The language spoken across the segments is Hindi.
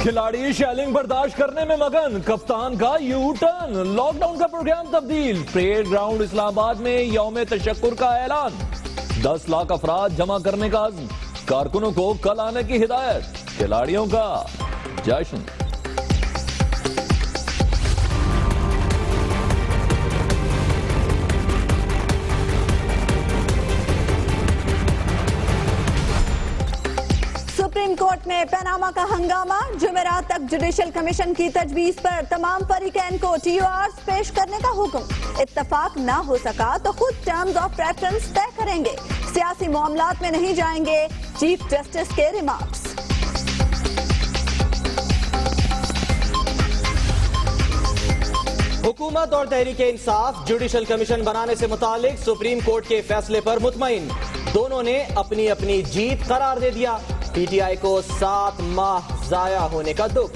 खिलाड़ी शेलिंग बर्दाश्त करने में मगन, कप्तान का यू टर्न, लॉकडाउन का प्रोग्राम तब्दील, परेड ग्राउंड इस्लामाबाद में यौम तशक्कुर का ऐलान, 10 लाख अफराद जमा करने का अज़्म, कारकुनों को कल आने की हिदायत, खिलाड़ियों का जश्न। सुप्रीम कोर्ट में पनामा का हंगामा, जुमेरात तक जुडिशल कमीशन की तजवीज पर तमाम फरीकैन को TORs पेश करने का हुक्म, इत्तफाक ना हो सका तो खुद टर्म्स ऑफ रेफरेंस तय करेंगे, सियासी मामलात में नहीं जाएंगे, चीफ जस्टिस के रिमार्क्स। हुकूमत और तहरीके इंसाफ जुडिशल कमीशन बनाने से मुतालिक सुप्रीम कोर्ट के फैसले पर मुतमईन, दोनों ने अपनी अपनी जीत करार दे दिया। PTI को 7 माह जाया होने का दुख।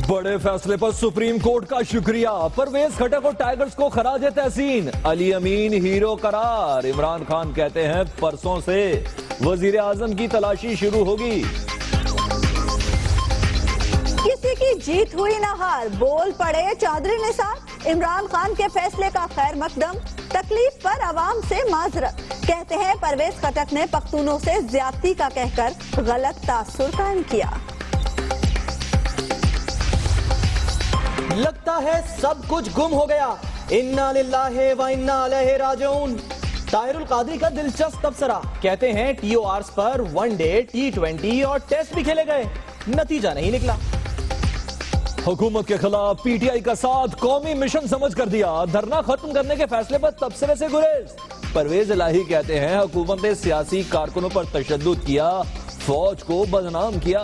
बड़े फैसले पर सुप्रीम कोर्ट का शुक्रिया, परवेज खटक और टाइगर्स को खराज तहसीन, अली अमीन हीरो करार, इमरान खान कहते हैं परसों से वजीर आजम की तलाशी शुरू होगी। किसी की जीत हुई ना हार, बोल पड़े चौधरी निसार, इमरान खान के फैसले का खैर मकदम, तकलीफ पर आवाम से माजरत, कहते हैं परवेज खटक ने पख्तूनों से ज्यादती का कहकर गलत तासुर कायम किया। लगता है सब कुछ गुम हो गया, इन्ना लिल्लाहि व इन्ना इलैहि राजिऊन। ताहिरुल कादरी का दिलचस्प तबसरा, कहते हैं TORs पर वनडे, T20 और टेस्ट भी खेले गए, नतीजा नहीं निकला। हुकूमत के खिलाफ PTI का साथ कौमी मिशन समझ कर दिया, धरना खत्म करने के फैसले पर तबसरे से गुरेज, परवेज इलाही कहते हैं हुकूमत ने सियासी कारकुनों पर तशद्दुद किया, फौज को बदनाम किया।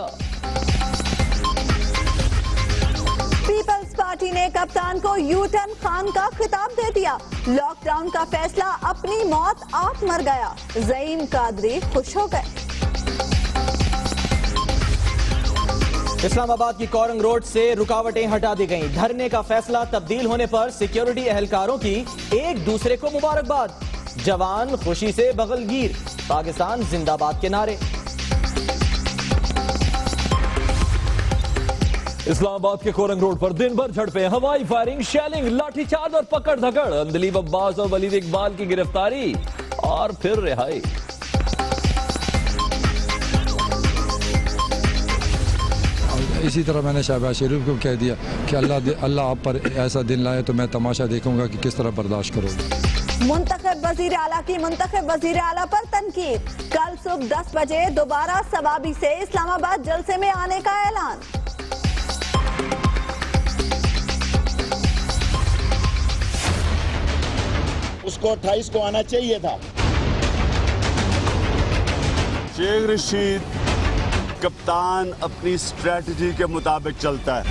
पीपल्स पार्टी ने कप्तान को यू टर्न खान का खिताब दे दिया, लॉकडाउन का फैसला अपनी मौत आप मर गया, ज़ईम कादरी खुश हो गए। इस्लामाबाद की कौरंग रोड से रुकावटें हटा दी गईं, धरने का फैसला तब्दील होने पर सिक्योरिटी एहलकारों की एक दूसरे को मुबारकबाद, जवान खुशी से बगलगीर, पाकिस्तान जिंदाबाद के नारे। इस्लामाबाद के कोरंग रोड पर दिन भर झड़पें, हवाई फायरिंग, शेलिंग, लाठीचार्ज और पकड़ धकड़, अंदलीब अब्बास और वलीद इकबाल की गिरफ्तारी और फिर रिहाई। इसी तरह मैंने शहबाज शरीफ को कह दिया कि अल्लाह आप पर ऐसा दिन लाए तो मैं तमाशा देखूंगा कि किस तरह बर्दाश्त करोगे। मुंतखब वजीर आला की मुंतखब वजीर आला पर तनकीद, कल सुबह 10 बजे दोबारा सवाबी से इस्लामाबाद जलसे में आने का ऐलान। उसको 28 को आना चाहिए था। शेख रशीद कप्तान अपनी स्ट्रेटजी के मुताबिक चलता है।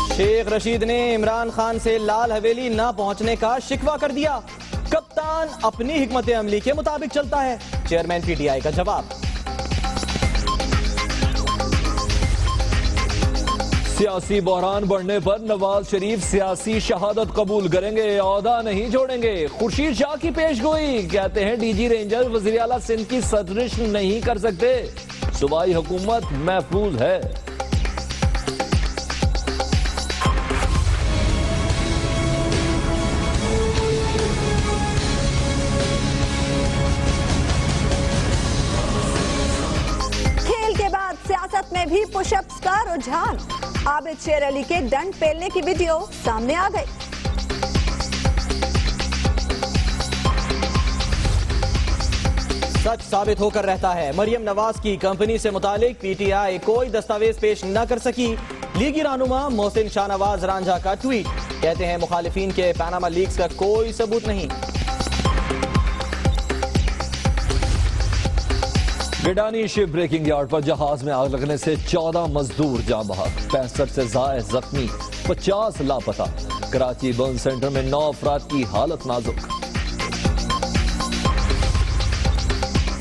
शेख रशीद ने इमरान खान से लाल हवेली न पहुंचने का शिकवा कर दिया, कप्तान अपनी हिकमत अमली के मुताबिक चलता है, चेयरमैन PTI का जवाब। सियासी बहरान बढ़ने पर नवाज शरीफ सियासी शहादत कबूल करेंगे, औहदा नहीं छोड़ेंगे, खुर्शीद शाह की पेशगोई, कहते हैं DG रेंजर वज़ीर आला सिंध की सदरिश नहीं कर सकते, सूबाई हुकूमत महफूज है। खेल के बाद सियासत में भी पुशअप्स का रुझान, आबिद शेर अली के डंड पेलने की वीडियो सामने आ गई। सच साबित होकर रहता है, मरियम नवाज की कंपनी से मुतालिक PTI कोई दस्तावेज पेश न कर सकी, लीगी रहनुमा मोहसिन शाहनवाज रांझा का ट्वीट, कहते हैं मुखालिफिन के पनामा लीक्स का कोई सबूत नहीं। गिडानी शिप ब्रेकिंग यार्ड पर जहाज में आग लगने से 14 मजदूर जाँ बहक, 65 से ज्यादा जख्मी, 50 लापता, कराची बर्न सेंटर में 9 अफराद की हालत नाजुक।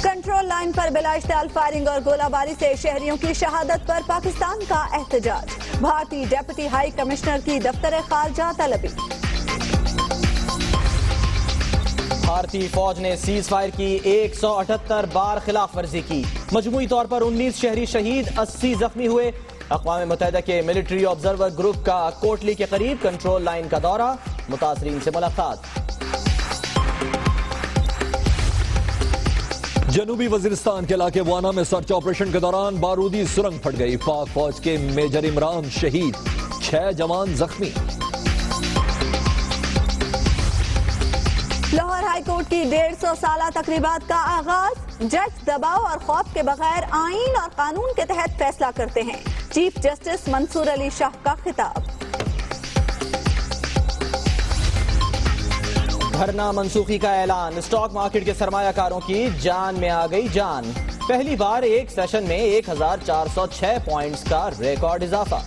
कंट्रोल लाइन पर बिलाइश्तियाल फायरिंग और गोलाबारी से शहरियों की शहादत पर पाकिस्तान का एहतजाज, भारतीय डेप्यूटी हाई कमिश्नर की दफ्तर खारजा तलबी। भारतीय फौज ने सीज फायर की 178 बार खिलाफ वर्जी की। मजमूई तौर पर 19 शहरी शहीद, 80 जख्मी हुए। अक़वाम मुत्तहिदा के मिलिट्री ऑब्जर्वर ग्रुप का कोटली के करीब कंट्रोल लाइन का दौरा, मुतासरीन से मुलाकात। जनूबी वजीरिस्तान के इलाके वाना में सर्च ऑपरेशन के दौरान बारूदी सुरंग फट गई। पाक फौज के मेजर इमरान शहीद, 6 जवान जख्मी। लाहौर हाईकोर्ट की 150 साला तकरीबात का आगाज। जज दबाव और खौफ के बगैर आईन और कानून के तहत फैसला करते हैं। चीफ जस्टिस मंसूर अली शाह का खिताब। धरना मंसूखी का ऐलान। स्टॉक मार्केट के सरमायाकारों की जान में आ गई जान। पहली बार एक सेशन में 1406 पॉइंट्स का रिकॉर्ड इजाफा।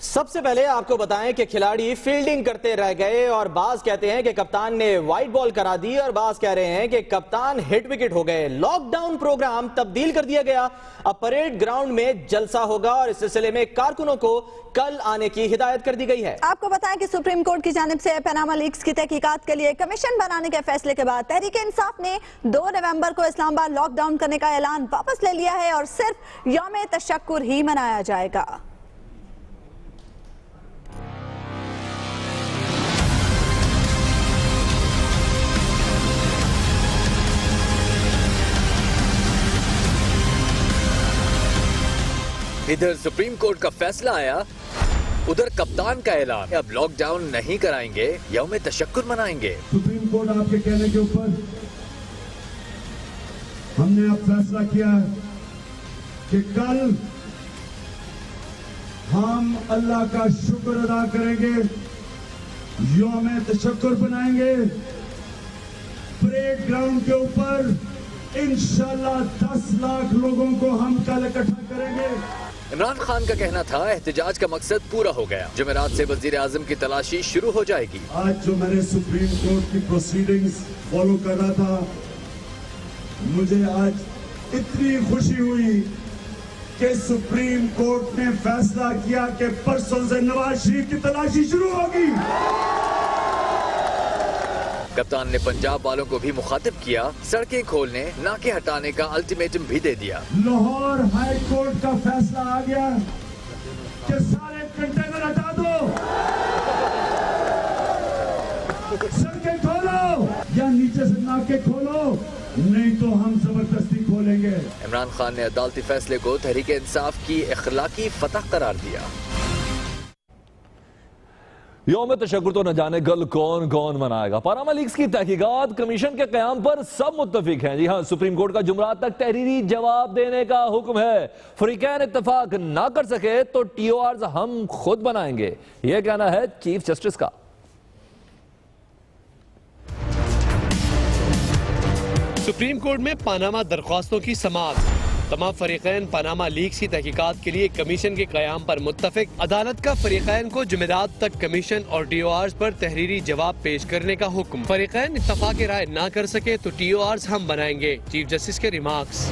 सबसे पहले आपको बताएं कि खिलाड़ी फील्डिंग करते रह गए और बाज कहते हैं कि कप्तान ने वाइट बॉल करा दी और बाज कह रहे हैं कि कप्तान हिट विकेट हो गए। लॉकडाउन प्रोग्राम तब्दील कर दिया गया। अब परेड ग्राउंड में जलसा होगा और इस सिलसिले में कारकुनों को कल आने की हिदायत कर दी गई है। आपको बताएं कि सुप्रीम कोर्ट की जानिब से पनामा लीक्स की तहकीकात के लिए कमीशन बनाने के फैसले के बाद तहरीक इंसाफ ने 2 नवंबर को इस्लामाबाद लॉकडाउन करने का ऐलान वापस ले लिया है और सिर्फ यौम तशक्कुर ही मनाया जाएगा। इधर सुप्रीम कोर्ट का फैसला आया, उधर कप्तान का ऐलान। अब लॉकडाउन नहीं कराएंगे, यौम तशक्कुर मनाएंगे। सुप्रीम कोर्ट आपके कहने के ऊपर हमने अब फैसला किया है कि कल हम अल्लाह का शुक्र अदा करेंगे, यौम तशक्कुर बनाएंगे। परेड ग्राउंड के ऊपर इंशाल्लाह 10 लाख लोगों को हम कल इकट्ठा करेंगे। इमरान खान का कहना था एहतजाज का मकसद पूरा हो गया, जुमेरात से वजीर आजम की तलाशी शुरू हो जाएगी। आज जो मैंने सुप्रीम कोर्ट की प्रोसीडिंग्स फॉलो कर रहा था, मुझे आज इतनी खुशी हुई कि सुप्रीम कोर्ट ने फैसला किया कि परसों से नवाज शरीफ की तलाशी शुरू होगी। कप्तान ने पंजाब वालों को भी मुखातिब किया, सड़कें खोलने, नाके हटाने का अल्टीमेटम भी दे दिया। लाहौर हाई कोर्ट का फैसला आ गया कि सारे कंटेनर हटा दो, सड़कें खोलो या नीचे से नाके खोलो, नहीं तो हम जबरदस्ती खोलेंगे। इमरान खान ने अदालती फैसले को तहरीक इंसाफ की इखलाकी फतह करार दिया। यौम तशक्कुर तो न जाने कल कौन कौन मनाएगा। पनामा लीक्स की तहकीकात कमीशन के कयाम पर सब मुत्तफिक हैं। जी हां, सुप्रीम कोर्ट का जुमरात तक तहरीरी जवाब देने का हुक्म है। फरीकैन इत्तफाक ना कर सके तो TORs हम खुद बनाएंगे, यह कहना है चीफ जस्टिस का। सुप्रीम कोर्ट में पनामा दरख्वास्तों की समाअत। तमाम फरीकैन पनामा लीक्स की तहकीकात के लिए कमीशन के कयाम पर मुत्तफिक। अदालत का फरीकैन को जुमेरात तक कमीशन और TORs पर तहरीरी जवाब पेश करने का हुक्म। फरीकैन इत्तफाक राय ना कर सके तो TORs हम बनाएंगे, चीफ जस्टिस के रिमार्क्स।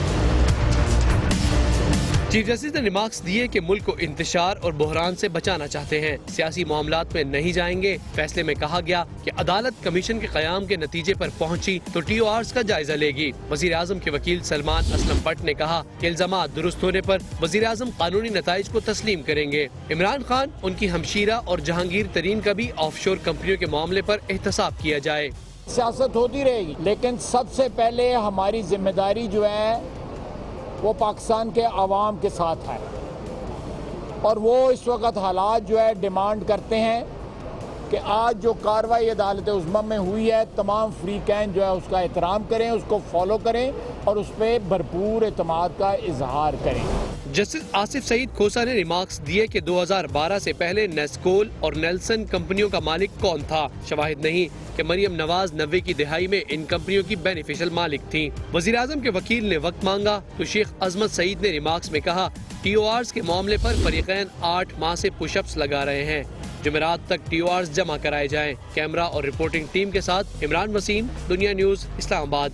चीफ जस्टिस ने रिमार्क्स दिए कि मुल्क को इंतशार और बहरान से बचाना चाहते हैं, सियासी मामलात में नहीं जाएंगे। फैसले में कहा गया कि अदालत कमीशन के कयाम के नतीजे पर पहुंची तो TORs का जायजा लेगी। वजीर आजम के वकील सलमान असलम भट्ट ने कहा कि इल्जामात दुरुस्त होने पर वजीर आजम कानूनी नताइज को तस्लीम करेंगे। इमरान खान, उनकी हमशीरा और जहांगीर तरीन का भी ऑफशोर कंपनियों के मामले पर एहतसाब किया जाए। सियासत होती रहेगी, लेकिन सबसे पहले हमारी जिम्मेदारी जो है वो पाकिस्तान के अवाम के साथ है और वो इस वक्त हालात जो है डिमांड करते हैं कि आज जो कार्रवाई अदालत उज़्मा में हुई है, तमाम फ्रीकैन जो है उसका एहतराम करें, उसको फॉलो करें और उस पर भरपूर एतमाद का इजहार करें। जस्टिस आसिफ सईद खोसा ने रिमार्क्स दिए कि 2012 से पहले नेस्कोल और नेल्सन कंपनियों का मालिक कौन था। शवाहिद नहीं कि मरियम नवाज 90 की दिहाई में इन कंपनियों की बेनिफिशियल मालिक थी। वजीर आजम के वकील ने वक्त मांगा तो शेख अजमत सईद ने रिमार्क्स में कहा TORs के मामले पर फरीकैन 8 माह से पुशअप्स लगा रहे हैं। जुमेरात तक TORs जमा कराए जाएं। कैमरा और रिपोर्टिंग टीम के साथ इमरान वसीम, दुनिया न्यूज, इस्लामाबाद।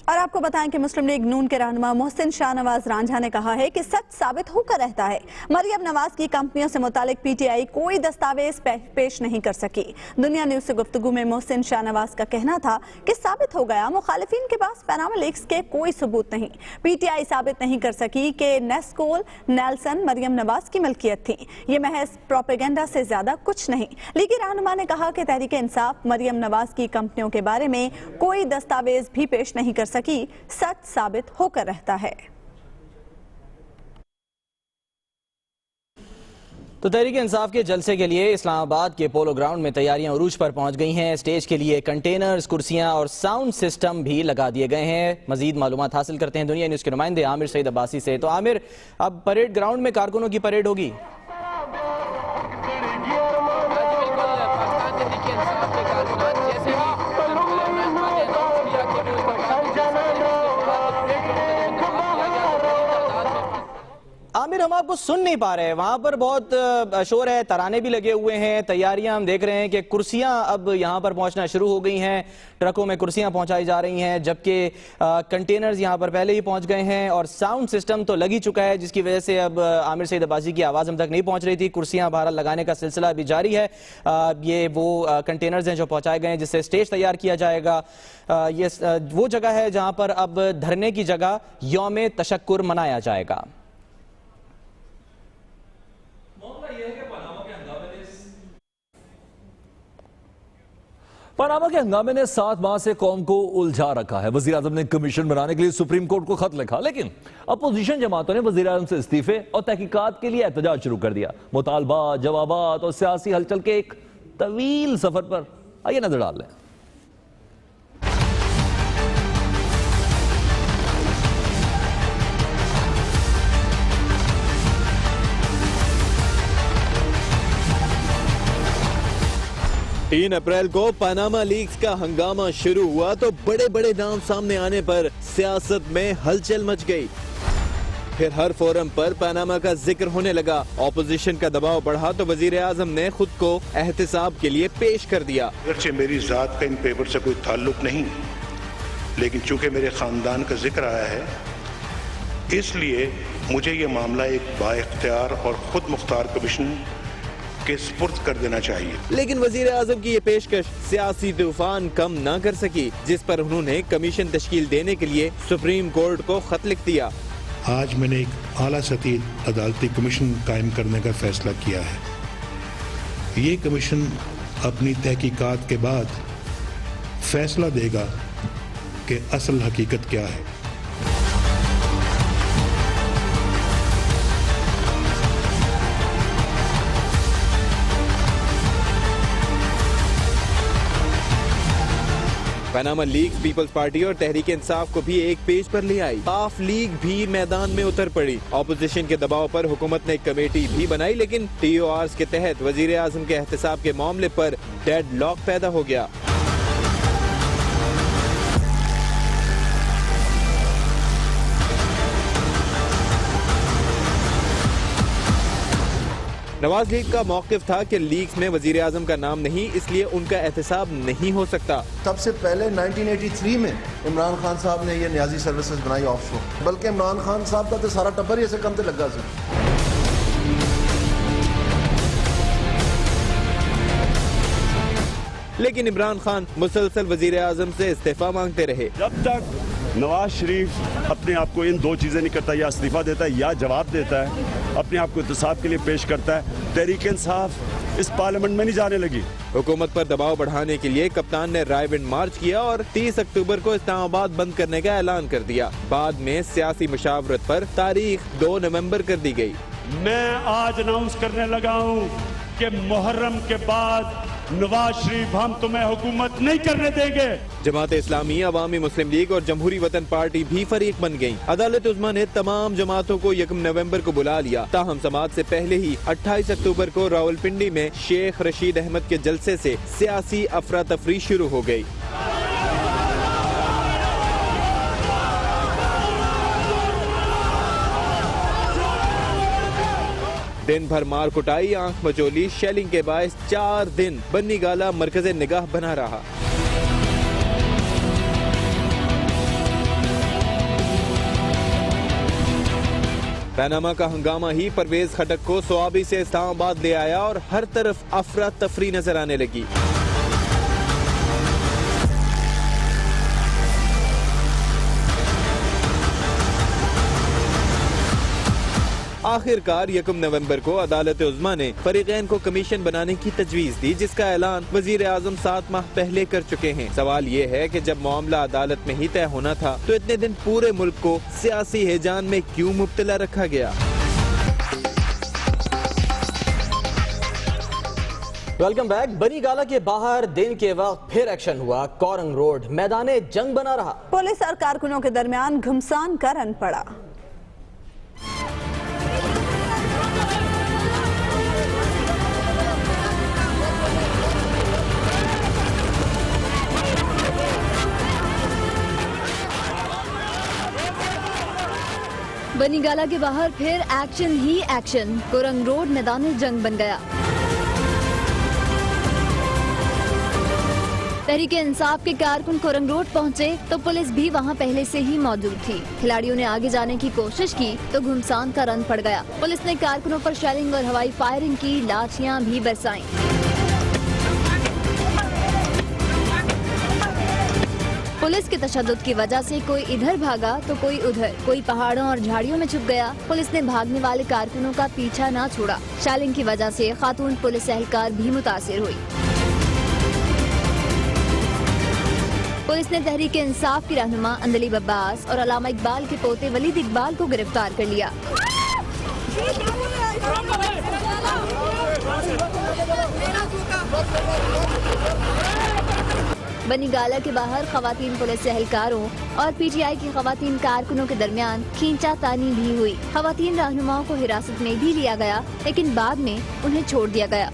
और आपको बताएं कि मुस्लिम लीग नून के रहनुमा मोहसिन शाहनवाज रांझा ने कहा है कि सच साबित होकर रहता है। मरियम नवाज की कंपनियों से मुतालिक पीटीआई कोई दस्तावेज पेश नहीं कर सकी। दुनिया न्यूज से गुफ्तगू में मोहसिन शाहनवाज का कहना था कि साबित हो गया मुखालिफिन के पास पनामा लीक्स के कोई सबूत नहीं। पीटीआई साबित नहीं कर सकी कि नेस्कोल नेल्सन मरियम नवाज की मिल्कियत थी। ये महज प्रोपेगेंडा से ज्यादा कुछ नहीं। लीगी रहनुमा ने कहा कि तहरीक इंसाफ मरियम नवाज की कंपनियों के बारे में कोई दस्तावेज भी पेश नहीं कर सकी। सच साबित होकर रहता है। तो तहरीक इंसाफ के जलसे के लिए इस्लामाबाद के पोलो ग्राउंड में तैयारियां उरूज पर पहुंच गई हैं। स्टेज के लिए कंटेनर्स, कुर्सियां और साउंड सिस्टम भी लगा दिए गए हैं। मजीद मालूमात हासिल करते हैं दुनिया न्यूज के नुमाइंदे आमिर सईद अब्बासी से। तो आमिर, अब परेड ग्राउंड में कारकुनों की परेड होगी। आमिर, हम आपको सुन नहीं पा रहे हैं, वहां पर बहुत शोर है, तराने भी लगे हुए हैं, तैयारियां हम देख रहे हैं कि कुर्सियां अब यहां पर पहुंचना शुरू हो गई हैं। ट्रकों में कुर्सियां पहुंचाई जा रही हैं, जबकि कंटेनर्स यहां पर पहले ही पहुंच गए हैं और साउंड सिस्टम तो लग ही चुका है, जिसकी वजह से अब आमिर सईद अब्बासी की आवाज़ हम तक नहीं पहुंच रही थी। कुर्सियां बाहर लगाने का सिलसिला अभी जारी है। ये वो कंटेनर्स हैं जो पहुंचाए गए हैं, जिससे स्टेज तैयार किया जाएगा। ये वो जगह है जहां पर अब धरने की जगह यौम तशक्कुर मनाया जाएगा। पनामा के हंगामे ने 7 माह से कौम को उलझा रखा है। वजीर आजम ने कमीशन बनाने के लिए सुप्रीम कोर्ट को खत लिखा, लेकिन अपोजिशन जमातों ने वजीर आजम से इस्तीफे और तहकीकात के लिए एहतजाज शुरू कर दिया। मुतालबात, जवाबात और सियासी हलचल के एक तवील सफर पर आइए नजर डाल लें। तीन अप्रैल को पनामा लीक्स का हंगामा शुरू हुआ तो बड़े बड़े नाम सामने आने पर सियासत में हलचल मच गई। फिर हर फोरम पर पनामा का जिक्र होने लगा। ऑपोजिशन का दबाव बढ़ा तो वजीर आजम ने खुद को एहतसाब के लिए पेश कर दिया। अगरचे मेरी जात का इन पेपर से कोई ताल्लुक नहीं, लेकिन चूंकि मेरे खानदान का जिक्र आया है, इसलिए मुझे ये मामला एक बाइख्तियार और खुद मुख्तार कमीशन के सुपुर्द कर देना चाहिए। लेकिन वजीर आजम की ये पेशकश सियासी तूफान कम न कर सकी, जिस पर उन्होंने कमीशन तश्कील देने के लिए सुप्रीम कोर्ट को खत लिख दिया। आज मैंने एक आला सतही अदालती कमीशन कायम करने का फैसला किया है। ये कमीशन अपनी तहकीकात के बाद फैसला देगा कि असल हकीकत क्या है। पनामा लीग पीपल्स पार्टी और तहरीक इंसाफ को भी एक पेज पर ले आई। काफ लीग भी मैदान में उतर पड़ी। ऑपोजिशन के दबाव पर हुकूमत ने एक कमेटी भी बनाई, लेकिन TORs के तहत वजीर आजम के एहतसाब के मामले पर डेडलॉक पैदा हो गया। नवाज लीग का मौकिफ था कि लीग्स में वजीर आजम का नाम नहीं, इसलिए उनका एहतसाब नहीं हो सकता। सबसे पहले 1983 में इमरान खान साहब ने ये न्याजी सर्विसेज बनाई ऑफशोर, बल्कि इमरान खान साहब का तो सारा टब्बर ही ऐसे कम से लगा से। लेकिन इमरान खान मुसलसल वजीर आजम से इस्तीफा मांगते रहे। जब तक नवाज शरीफ अपने आप को इन दो चीजें नहीं करता, या इस्तीफा देता है या जवाब देता है, अपने आप को एहतसाब के लिए पेश करता है, तहरीक इंसाफ इस पार्लियामेंट में नहीं जाने लगी। हुकूमत पर दबाव बढ़ाने के लिए कप्तान ने रायविंड मार्च किया और 30 अक्टूबर को इस्लामाबाद बंद करने का ऐलान कर दिया। बाद में सियासी मुशावरत पर तारीख 2 नवंबर कर दी गई। मैं आज अनाउंस करने लगा हूँ कि मुहर्रम के बाद नवाज शरीफ हम तुम्हें हुकूमत नहीं करने देंगे। जमात इस्लामी, अवामी मुस्लिम लीग और जमहूरी वतन पार्टी भी फरीक बन गयी। अदालत उज़्मा ने तमाम जमातों को 1 नवंबर को बुला लिया। ताहम समात से पहले ही 28 अक्टूबर को रावलपिंडी में शेख रशीद अहमद के जलसे से सियासी अफरा तफरी शुरू हो गयी। दिन भर मार कुटाई, आंख मचोली, शेलिंग के बायस 4 दिन बन्नी गाला मरकज़े निगाह बना रहा। पनामा का हंगामा ही परवेज खटक को स्वाबी से इस्लामाबाद ले आया और हर तरफ अफरा तफरी नजर आने लगी। आखिरकार 1 नवंबर को अदालत उज़्मा ने फरीकैन को कमीशन बनाने की तजवीज दी, जिसका ऐलान वजीर आजम 7 माह पहले कर चुके हैं। सवाल ये है कि जब मामला अदालत में ही तय होना था तो इतने दिन पूरे मुल्क को सियासी हैजान में क्यों मुब्तला रखा गया। Welcome back. बनी गाला के बाहर दिन के वक्त फिर एक्शन हुआ। कोरंग रोड मैदाने जंग बना रहा। पुलिस और कारकुनों के दरमियान घमसान का रन पड़ा। बनी गाला के बाहर फिर एक्शन ही एक्शन। कोरंग रोड मैदान जंग बन गया। तहरीके इंसाफ के कारकुन कोरंग रोड पहुंचे तो पुलिस भी वहां पहले से ही मौजूद थी। खिलाड़ियों ने आगे जाने की कोशिश की तो घुमसान का रन पड़ गया। पुलिस ने कारकुनों पर शेलिंग और हवाई फायरिंग की, लाठियां भी बरसाईं। पुलिस के तशद्दुद की वजह से कोई इधर भागा तो कोई उधर, कोई पहाड़ों और झाड़ियों में छुप गया। पुलिस ने भागने वाले कारकुनों का पीछा न छोड़ा। शेलिंग की वजह से खातून पुलिस एहलकार भी मुतासिर हुई। पुलिस ने तहरीक इंसाफ की रहनुमा अंदलीब अब्बास और अलामा इकबाल के पोते वलीद इकबाल को गिरफ्तार कर लिया। बनी गाला के बाहर खवातीन पुलिस एहलकारों और पीटीआई की खवातीन कारकुनों के दरमियान खींचातानी भी हुई। खवातीन रहनुमाओं को हिरासत में भी लिया गया, लेकिन बाद में उन्हें छोड़ दिया गया।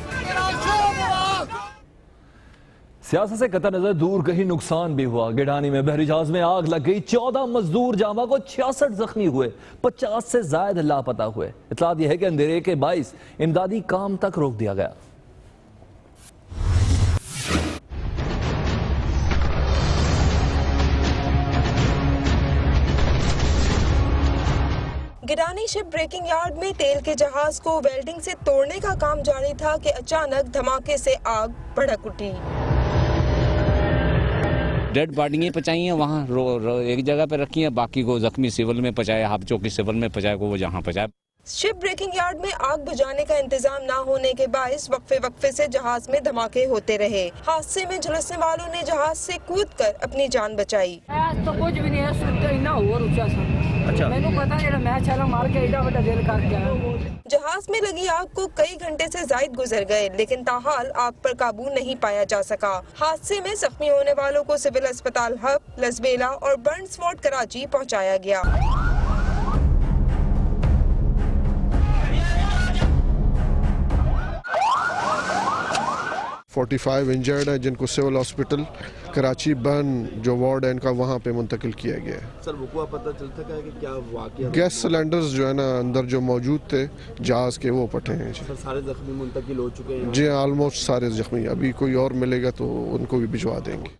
सियासत से कतई नजर दूर कहीं नुकसान भी हुआ। गिडानी में बहरी जहाज में आग लग गई। 14 मजदूर जामा को 66 जख्मी हुए। 50 से ज्यादा लापता हुए। इतलात यह है कि अंधेरे के बाइस इमदादी काम तक रोक दिया गया। गिडानी शिप ब्रेकिंग यार्ड में तेल के जहाज को वेल्डिंग से तोड़ने का काम जारी था कि अचानक धमाके से आग भड़क उठी। डेड बॉडी पहुंचाई है वहाँ एक जगह पे रखी है, बाकी को जख्मी सिविल में पहुंचाया, हाफ चौकी सिविल में पहुंचाया को वो जहाँ पहुंचाया। शिप ब्रेकिंग यार्ड में आग बुझाने का इंतजाम न होने के बायस वक्फे से जहाज में धमाके होते रहे। हादसे में झुलसने वालों ने जहाज से कूदकर अपनी जान बचाई। तो कुछ भी नहीं है, अच्छा मैंने पता नहीं, मैं छाला मार के इधर बड़ा देर काट गया। जहाज में लगी आग को कई घंटे से जायद गुजर गए, लेकिन ताहाल आग पर काबू नहीं पाया जा सका। हादसे में जख्मी होने वालों को सिविल अस्पताल हब, लसबेला और बर्न्स वार्ड कराची पहुंचाया गया। 45 इंजर्ड है जिनको सिविल हॉस्पिटल कराची बर्न जो वार्ड है इनका वहाँ पे मुंतकिल किया गया है। सर वो पता चलता है कि क्या वाकया? गैस सिलेंडर्स जो है ना अंदर जो मौजूद थे जहाज के वो फटे हैं। सर सारे जख्मी मुंतकिल हो चुके हैं? जी ऑलमोस्ट सारे जख्मी, अभी कोई और मिलेगा तो उनको भी भिजवा देंगे।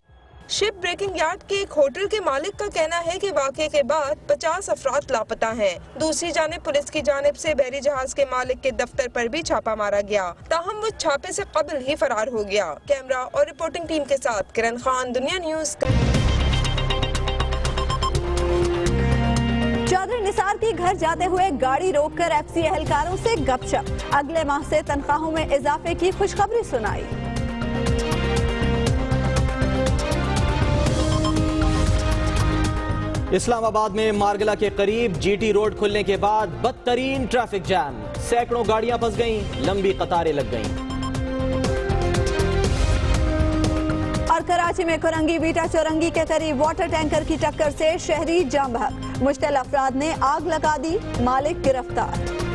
शिप ब्रेकिंग यार्ड के एक होटल के मालिक का कहना है कि वाक़े के बाद 50 अफराद लापता हैं। दूसरी जानिब पुलिस की जानिब से बहरी जहाज के मालिक के दफ्तर पर भी छापा मारा गया, ताहम वो छापे से कबल ही फरार हो गया। कैमरा और रिपोर्टिंग टीम के साथ किरण खान, दुनिया न्यूज़। चौधरी निसार की घर जाते हुए गाड़ी रोककर एफसी एहलकारों से गपशप। अगले माह से तनख्वाहों में इजाफे की खुशखबरी सुनाई। इस्लामाबाद में मारगला के करीब जीटी रोड खुलने के बाद बदतरीन ट्रैफिक जैम। सैकड़ों गाड़ियां फंस गईं, लंबी कतारें लग गईं। और कराची में कोरंगी वीटा चौरंगी के करीब वाटर टैंकर की टक्कर से शहरी जाम बहक। मुश्तिल अफराद ने आग लगा दी, मालिक गिरफ्तार।